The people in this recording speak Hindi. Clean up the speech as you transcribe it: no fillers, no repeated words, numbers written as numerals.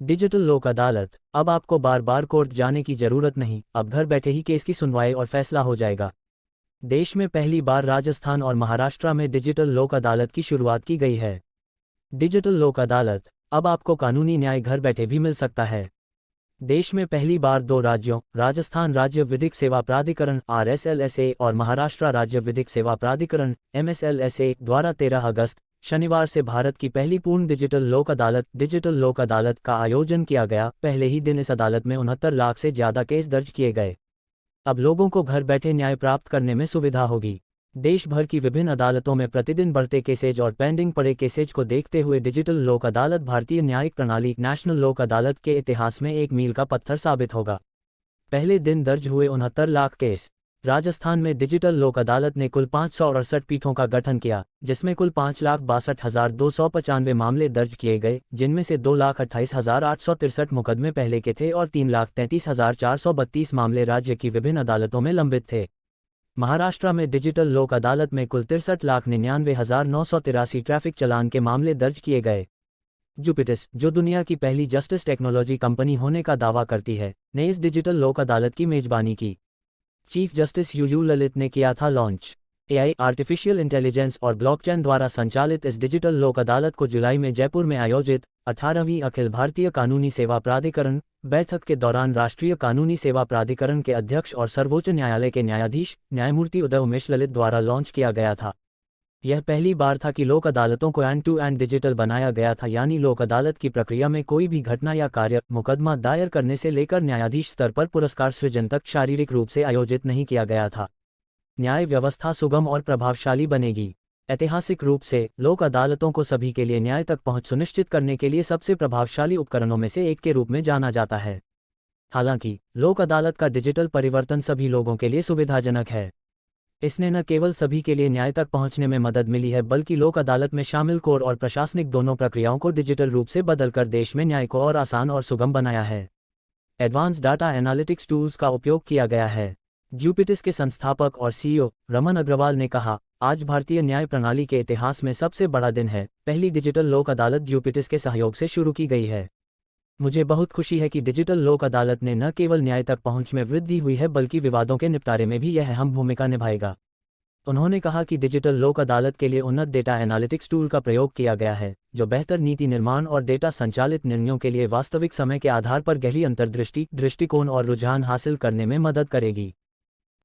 डिजिटल लोक अदालत। अब आपको बार बार कोर्ट जाने की जरूरत नहीं, अब घर बैठे ही केस की सुनवाई और फैसला हो जाएगा। देश में पहली बार राजस्थान और महाराष्ट्र में डिजिटल लोक अदालत की शुरुआत की गई है। डिजिटल लोक अदालत। अब आपको कानूनी न्याय घर बैठे भी मिल सकता है। देश में पहली बार दो राज्यों, राजस्थान राज्य विधिक सेवा प्राधिकरण (RSLSA) और महाराष्ट्र राज्य विधिक सेवा प्राधिकरण (MSLSA) द्वारा 13 अगस्त शनिवार से भारत की पहली पूर्ण डिजिटल लोक अदालत का आयोजन किया गया। पहले ही दिन इस अदालत में 69 लाख से ज्यादा केस दर्ज किए गए। अब लोगों को घर बैठे न्याय प्राप्त करने में सुविधा होगी। देश भर की विभिन्न अदालतों में प्रतिदिन बढ़ते केसेज और पेंडिंग पड़े केसेज को देखते हुए डिजिटल लोक अदालत भारतीय न्यायिक प्रणाली नेशनल लोक अदालत के इतिहास में एक मील का पत्थर साबित होगा। पहले दिन दर्ज हुए 69 लाख केस। राजस्थान में डिजिटल लोक अदालत ने कुल 568 पीठों का गठन किया, जिसमें कुल 5,62,295 मामले दर्ज किए गए, जिनमें से 2,28,863 मुकदमे पहले के थे और 3,33,432 मामले राज्य की विभिन्न अदालतों में लंबित थे। महाराष्ट्र में डिजिटल लोक अदालत में कुल 63,99,983 ट्रैफिक चालान के मामले दर्ज किए गए। जुपिटस, जो दुनिया की पहली जस्टिस टेक्नोलॉजी कंपनी होने का दावा करती है, ने इस डिजिटल लोक अदालत की मेजबानी की। चीफ जस्टिस यू ललित ने किया था लॉन्च। AI, आर्टिफिशियल इंटेलिजेंस और ब्लॉकचेन द्वारा संचालित इस डिजिटल लोक अदालत को जुलाई में जयपुर में आयोजित 18वीं अखिल भारतीय कानूनी सेवा प्राधिकरण बैठक के दौरान राष्ट्रीय कानूनी सेवा प्राधिकरण के अध्यक्ष और सर्वोच्च न्यायालय के न्यायाधीश न्यायमूर्ति उदय उमेश ललित द्वारा लॉन्च किया गया था। यह पहली बार था कि लोक अदालतों को एंड टू एंड डिजिटल बनाया गया था, यानी लोक अदालत की प्रक्रिया में कोई भी घटना या कार्य मुकदमा दायर करने से लेकर न्यायाधीश स्तर पर पुरस्कार सृजन तक शारीरिक रूप से आयोजित नहीं किया गया था। न्याय व्यवस्था सुगम और प्रभावशाली बनेगी। ऐतिहासिक रूप से लोक अदालतों को सभी के लिए न्याय तक पहुंच सुनिश्चित करने के लिए सबसे प्रभावशाली उपकरणों में से एक के रूप में जाना जाता है। हालांकि लोक अदालत का डिजिटल परिवर्तन सभी लोगों के लिए सुविधाजनक है। इसने न केवल सभी के लिए न्याय तक पहुंचने में मदद मिली है, बल्कि लोक अदालत में शामिल कोर और प्रशासनिक दोनों प्रक्रियाओं को डिजिटल रूप से बदलकर देश में न्याय को और आसान और सुगम बनाया है। एडवांस डाटा एनालिटिक्स टूल्स का उपयोग किया गया है। ज्यूपिटिस के संस्थापक और CEO रमन अग्रवाल ने कहा, आज भारतीय न्याय प्रणाली के इतिहास में सबसे बड़ा दिन है। पहली डिजिटल लोक अदालत ज्यूपिटिस के सहयोग से शुरू की गई है। मुझे बहुत खुशी है कि डिजिटल लोक अदालत ने न केवल न्याय तक पहुंच में वृद्धि हुई है, बल्कि विवादों के निपटारे में भी यह अहम भूमिका निभाएगा। उन्होंने कहा कि डिजिटल लोक अदालत के लिए उन्नत डेटा एनालिटिक्स टूल का प्रयोग किया गया है, जो बेहतर नीति निर्माण और डेटा संचालित निर्णयों के लिए वास्तविक समय के आधार पर गहरी अंतर्दृष्टि, दृष्टिकोण और रुझान हासिल करने में मदद करेगी।